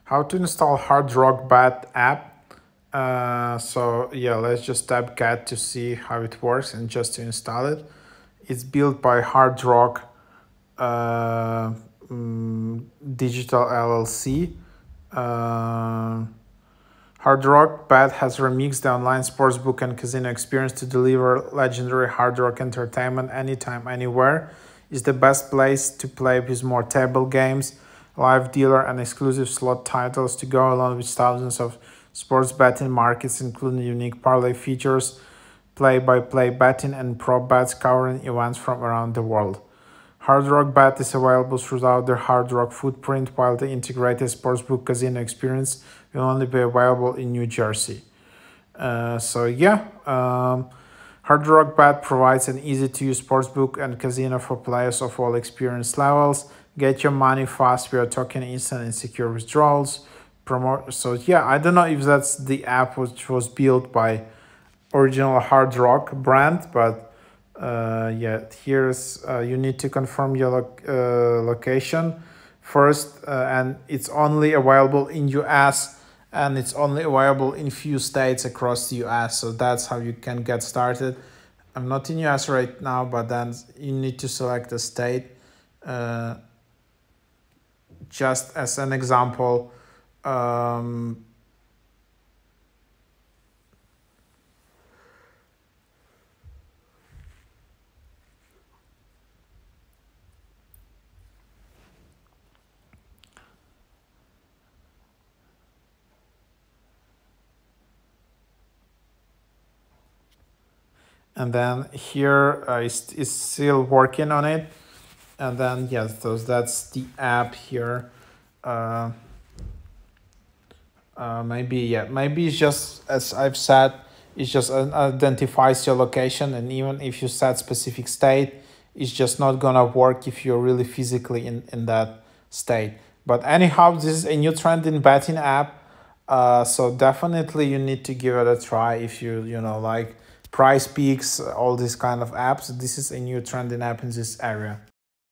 How to install Hard Rock Bat app. So yeah, let's just tap get to see how it works and just to install it. It's built by Hard Rock uh, Digital LLC. Hard Rock Bet has remixed the online sportsbook and casino experience to deliver legendary Hard Rock entertainment anytime, anywhere. It's the best place to play with more table games, live dealer, and exclusive slot titles to go along with thousands of sports betting markets, including unique parlay features, play-by-play betting, and prop bets covering events from around the world. Hard Rock Bet is available throughout their Hard Rock footprint, while the integrated sportsbook casino experience will only be available in New Jersey. Hard Rock Bet provides an easy-to-use sportsbook and casino for players of all experience levels. Get your money fast. We are talking instant and secure withdrawals. I don't know if that's the app which was built by original Hard Rock brand, but here's you need to confirm your location first, and it's only available in US, and it's only available in few states across the US. So that's how you can get started. I'm not in US right now, but then you need to select a state. Just as an example, and then here is still working on it. And then yes, so that's the app here. Maybe it's just, as I've said, it just identifies your location, and even if you set specific state, it's just not gonna work if you're really physically in that state. But anyhow, this is a new trend in betting app. So definitely you need to give it a try if you like Price Peaks, all these kind of apps. This is a new trending app in this area.